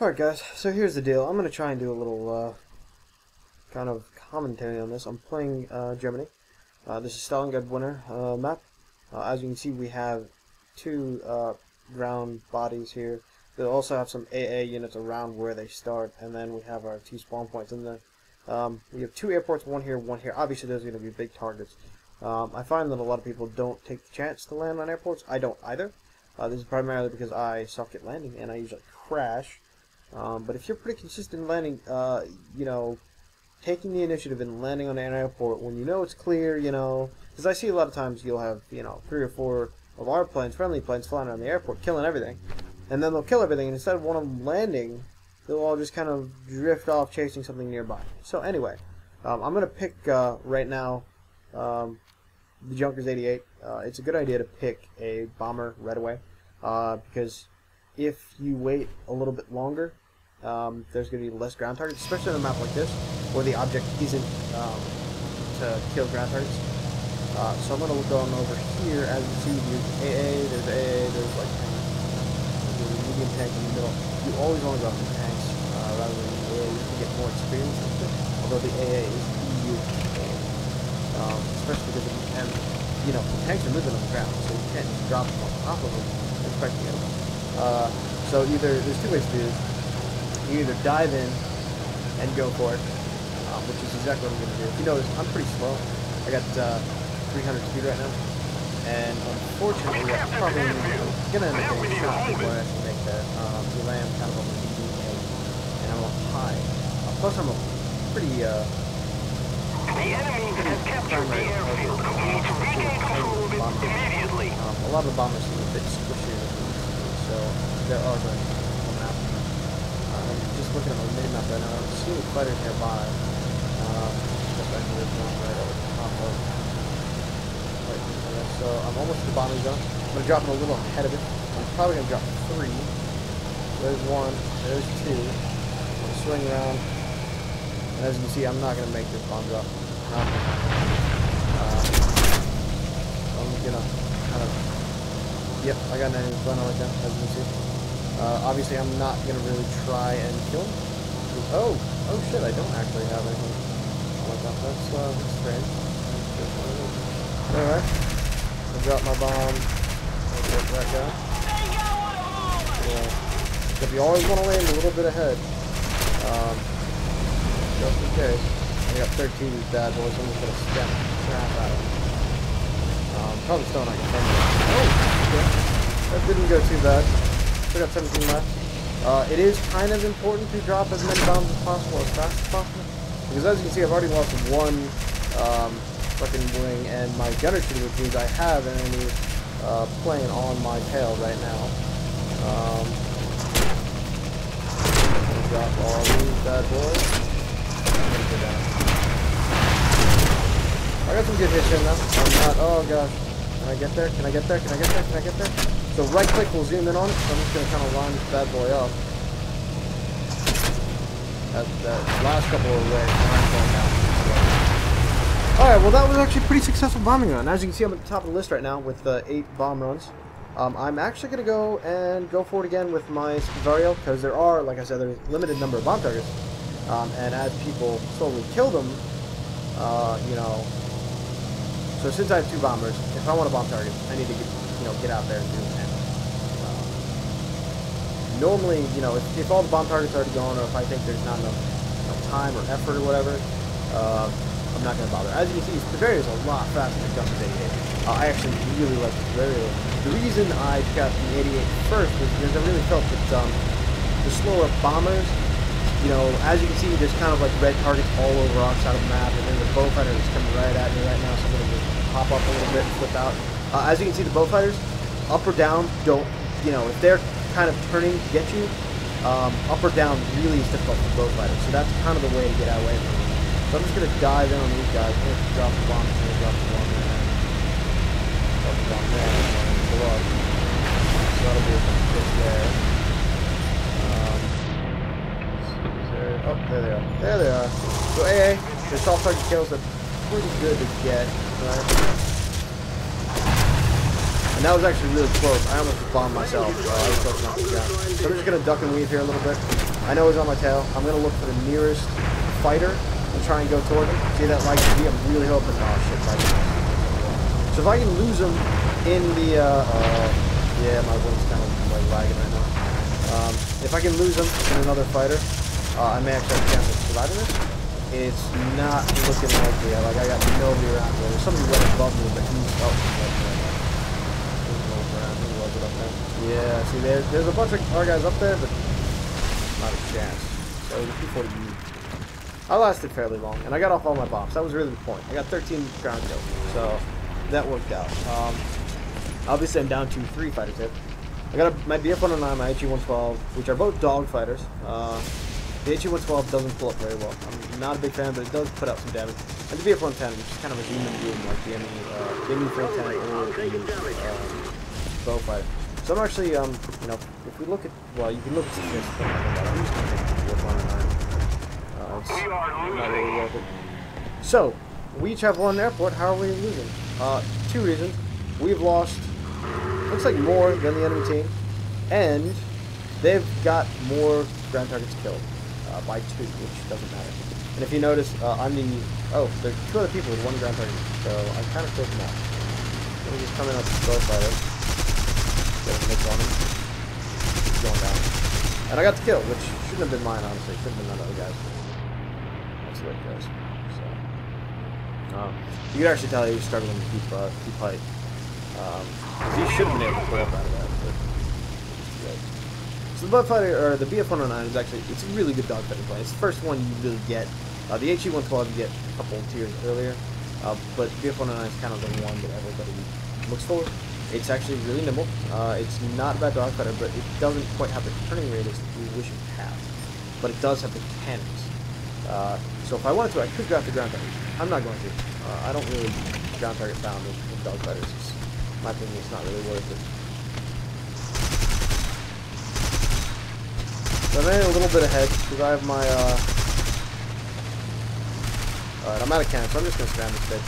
Alright guys, so here's the deal. I'm going to try and do a little kind of commentary on this. I'm playing Germany. This is Stalingrad winner map. As you can see, we have two ground bodies here. They also have some AA units around where they start, and then we have our two spawn points. And then we have two airports, one here, one here. Obviously, those are going to be big targets. I find that a lot of people don't take the chance to land on airports. I don't either. This is primarily because I suck at landing, and I usually crash. But if you're pretty consistent in landing, you know, taking the initiative and landing on an airport when you know it's clear, you know, because I see a lot of times you'll have, you know, 3 or 4 of our planes, friendly planes, flying around the airport, killing everything. And then they'll kill everything, and instead of one of them landing, they'll all just kind of drift off chasing something nearby. So anyway, I'm going to pick, right now, the Junkers 88. It's a good idea to pick a bomber right away, because if you wait a little bit longer, there's going to be less ground targets, especially on a map like this, where the object isn't to kill ground targets. So I'm going to go on over here. As you see, there's there's like a medium tank in the middle. You always want to go after tanks rather than the AA. You can get more experience with it, although the AA is EU, especially because you know, the tanks are moving on the ground, so you can't just drop them on top of them and expect to get them. So there's two ways to do this. You either dive in and go for it, which is exactly what I'm going to do. If you notice, I'm pretty slow. I got 300 speed right now, and unfortunately, I'm probably going to end up getting shot before I actually make that. Because I am kind of on the medium edge, and I'm up high. Plus, I'm a pretty the enemy has captured the airfield. We need to regain control of it immediately. A lot of the bombers seem a bit squishier than these, so there are going to come out. I'm just looking at my mini-map right now. I'm seeing fighters nearby. There's one right over the top of. So I'm almost to the bombing zone. I'm going to drop it a little ahead of it. I'm probably going to drop 3. There's 1. There's 2. I'm going to swing around. And as you can see, I'm not going to make this bomb drop. I'm going to kind of... Yep, I got an enemy flying like that, as you can see. Obviously, I'm not going to really try and kill him. Oh shit, I don't actually have anything like that. That's strange. Alright, I dropped my bomb. There's that guy. Yeah. If you always want to land a little bit ahead, just in case. I got 13 of these bad boys. I'm just going to stem the crap out of them. Probably still not going to end it. Oh, okay. That didn't go too bad. Still got 17 left. It is kind of important to drop as many bombs as possible, as fast as possible. Because as you can see, I've already lost one fucking wing, and my gunner shooting, which means I have an enemy playing on my tail right now. I'm gonna drop all these bad boys. I'm gonna go down. I got some good hits in though. I'm not. Oh gosh. Can I get there? Can I get there? Can I get there? Can I get there? So right click will zoom in on it. So I'm just gonna kind of line this bad boy up. That last couple of waves, I'm going down. Alright, well that was actually a pretty successful bombing run. As you can see, I'm at the top of the list right now with 8 bomb runs. I'm actually going to go for it again with my Vario, because there are, like I said, there's a limited number of bomb targets. And as people slowly kill them, you know, so since I have 2 bombers, if I want a bomb target, I need to get out there and do it. Normally, you know, if all the bomb targets are already gone, or if I think there's not enough time or effort or whatever, I'm not going to bother. As you can see, the Vario is a lot faster than the Junkers 88. I actually really like the Vario. The reason I got the 88 first was because I really felt that the slower bombers, you know, as you can see, there's kind of like red targets all over our side of the map, and then the bow fighter is coming right at me right now, so I'm going to just pop up a little bit and flip out. As you can see, the bow fighters, up or down, don't, you know, if they're kind of turning to get you, up or down really is difficult for bow fighters, so that's kind of the way to get away from them. So I'm just going to dive in on these guys. I'm going to drop the bomb. I'm going to drop the bomb there. Drop the bomb there. And below. So that'll be a hit there. Oh, there they are. There they are. So AA, the soft target kills are pretty good to get. Right? And that was actually really close. I almost bombed myself. I was close enough to the ground. So I'm just going to duck and weave here a little bit. I know he's on my tail. I'm going to look for the nearest fighter and try and go toward him. See that light to me? I'm really hoping. Oh, shit. So if I can lose him in the... yeah, my wing's kind of like lagging right now. If I can lose him in another fighter, I may actually have a chance of surviving this. It's not looking likely. I got nobody around here. There's somebody right above me, but he's... Oh, yeah, see, there's a bunch of our guys up there, but not a chance. So the P-40, I lasted fairly long, and I got off all my bombs. That was really the point. I got 13 ground kills, so that worked out. Obviously, I'm down to 3 fighters here. I got my BF-109, my HE-112, which are both dog fighters. The HE-112 doesn't pull up very well. I'm not a big fan, but it does put out some damage. And the BF-110, which is kind of a human being, like the ME-410 or the bow fighter. So I'm actually, you know, if we look at, well, you can look at this. I'm just going to take the BF-109. It's not really worth it. So, we each have one airport. How are we losing? 2 reasons. We've lost, looks like more than the enemy team, and they've got more ground targets killed by 2, which doesn't matter. And if you notice, I'm the, oh, there's 2 other people with 1 ground target, so I'm kind of close now. Let me just come in on the bow fighter. Get a mix on him. He's going down. And I got the kill, which shouldn't have been mine, honestly. It should have been none of the other guys. That's the way it goes. So, you can actually tell he was struggling to keep height. He should have been able to pull up out of that, but so the Bud Fighter, or the BF-109 is actually, it's a really good dogfighting plane. It's the first one you really get. The HE-112 you get a couple of tiers earlier, but BF-109 is kind of the one that everybody looks for. It's actually really nimble. It's not a bad dogfighter, but it doesn't quite have the turning radius that we wish it would have. But it does have the cannons. So if I wanted to, I could grab the ground target. I'm not going to. I don't really ground target bound with dogfighters. In my opinion, it's not really worth it. So I'm running a little bit ahead because I have my. Alright, I'm out of cannons, so I'm just going to spam this bit.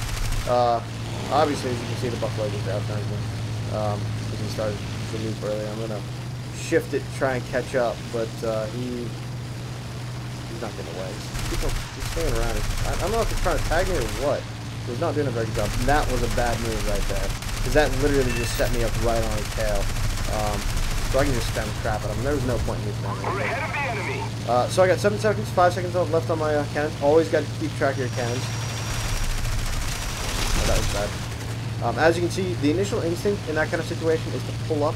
Obviously, as you can see, the Buffalo just outguns me. Because he started the loop early. I'm going to shift it, try and catch up, but he's not getting away. He's staying around. I don't know if he's trying to tag me or what. He's not doing a very good job. And that was a bad move right there. Because that literally just set me up right on his tail. So I can just spam the crap at him. There was no point in me spamming. We're ahead of the enemy. So I got 7 seconds, 5 seconds left on my cannons. Always got to keep track of your cannons. Oh, that was bad. As you can see, the initial instinct in that kind of situation is to pull up.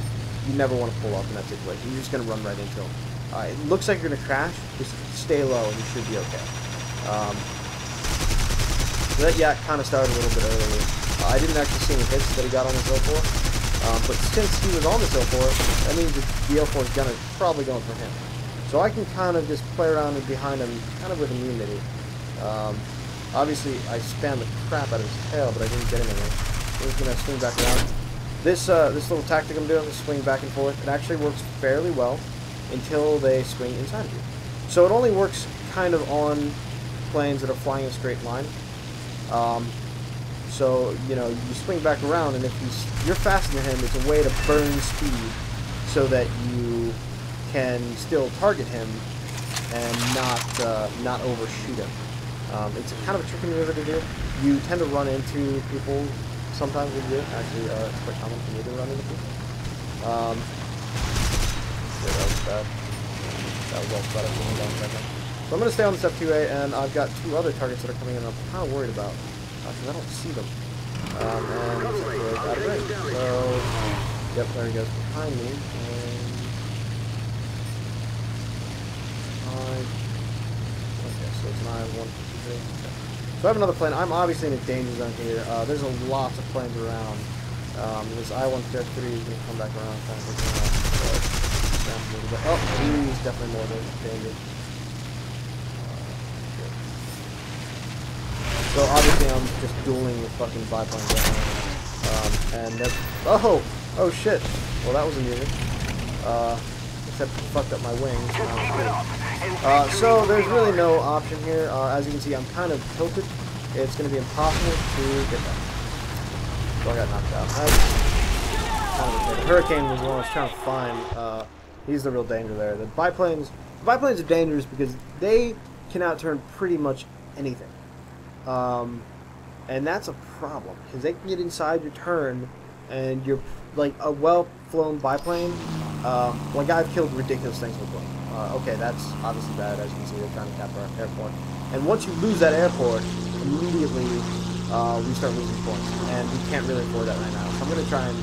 You never want to pull up in that situation. You're just going to run right into him. It looks like you're going to crash. Just stay low and you should be okay. So that yak kind of started a little bit earlier. I didn't actually see any hits that he got on his L4. But since he was on this L4, that means that the L4 is probably going for him. So I can kind of just play around behind him, kind of with immunity. Obviously, I spammed the crap out of his tail, but I didn't get him anywhere. He's going to swing back around. This little tactic I'm doing is swing back and forth. It actually works fairly well until they swing inside of you. So it only works kind of on planes that are flying in a straight line. So, you know, you swing back around, and if you're faster than him, it's a way to burn speed so that you can still target him and not overshoot him. It's kind of a tricky maneuver to do. You tend to run into people sometimes with you. Actually, it's quite common for me to run into people. Yeah, that was bad. That was all sped up. So I'm going to stay on this F2A, and I've got 2 other targets that are coming in I'm kind of worried about. Because I don't see them. And it's out of range. So, yep, there he goes behind me. And okay, so it's 9, 1, 2, 3. Okay. So I have another plane. I'm obviously in a danger zone here. There's a lot of planes around. This I-153 is going to come back around. Kind of oh, he's definitely more than danger. So obviously I'm just dueling with fucking biplanes right now. And that's... Oh shit! Well, that was amusing. Except it fucked up my wings. So there's really no option here. As you can see, I'm kind of tilted. It's going to be impossible to get that. So I got knocked out. The Hurricane was the one I was trying to find. He's the real danger there. The biplanes are dangerous because they can outturn pretty much anything. And that's a problem because they can get inside your turn, and you're like a well-flown biplane. Like I've killed ridiculous things with them. Okay, that's obviously bad. As you can see, they're trying to cap our airport. And once you lose that airport, immediately we start losing points, and we can't really afford that right now. So I'm gonna try and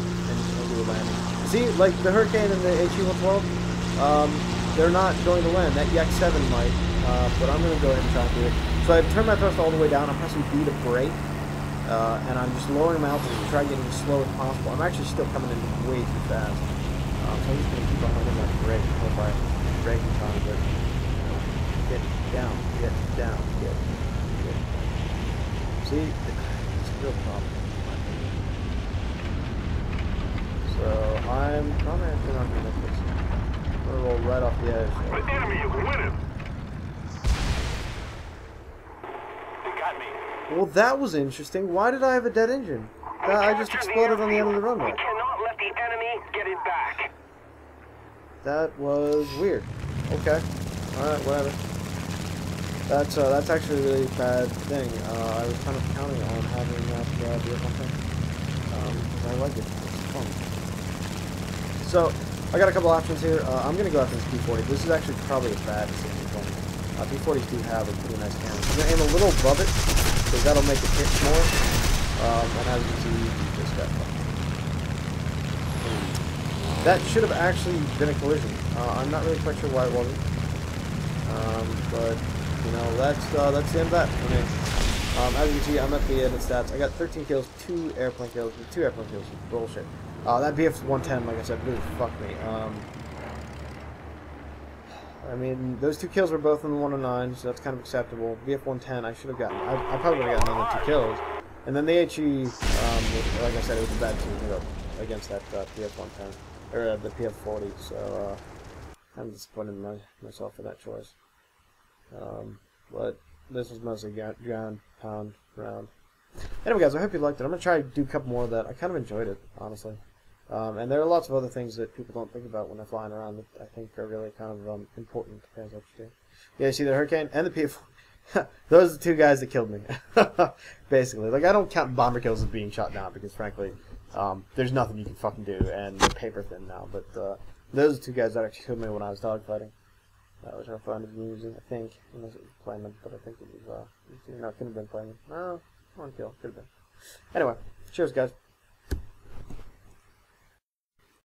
do a landing. See, like the Hurricane and the HE-112, they're not going to land. That Yak 7 might, but I'm gonna go ahead and try and do it. So I've turned my thrust all the way down. I'm pressing B to brake. And I'm just lowering my altitude to try getting as slow as possible. I'm actually still coming in way too fast. So I'm just going to keep on holding that brake. Hope I brake in time, but get down, get down, get. See, it's a real problem. So I'm probably actually not going to make this. I'm going to roll right off the edge. The enemy is winning. They got me. Well, that was interesting. Why did I have a dead engine? I just exploded on the end of the runway. We cannot let the enemy get it back. That was weird. Okay. Alright, whatever. That's actually a really bad thing. I was kind of counting on having that be a fun thing. Because I like it. It's fun. So, I got a couple options here. I'm going to go after this P-40. This is actually probably a bad decision for me. P-40s do have a pretty nice cannon. I'm going to aim a little above it, because that'll make it hit more. And as you can see, this got that should have actually been a collision. I'm not really quite sure why it wasn't. But, you know, that's the end of that for me. As you can see, I'm at the end of stats. I got 13 kills, 2 airplane kills. 2 airplane kills. Bullshit. That BF-110, like I said, really fucked me. I mean, those 2 kills were both in the 109, so that's kind of acceptable. BF-110, I should have gotten. I probably would have gotten another 2 kills. And then the HE, like I said, it was a bad team against that PF-110, or the PF-40, so I'm disappointed in myself for that choice. But this was mostly ground, pound, round. Anyway, guys, I hope you liked it. I'm going to try to do a couple more of that. I kind of enjoyed it, honestly. And there are lots of other things that people don't think about when they're flying around that I think are really kind of important to pay attention to. Yeah, you see the Hurricane and the PF. Those are the 2 guys that killed me, basically. Like, I don't count bomber kills as being shot down because, frankly, there's nothing you can fucking do, and they're paper thin now. But those are 2 guys that actually killed me when I was dogfighting, which I found amusing, I think. Unless it was Playman, but I think it was, no, it couldn't have been Playman. No, 1 kill, could have been. Anyway, cheers, guys.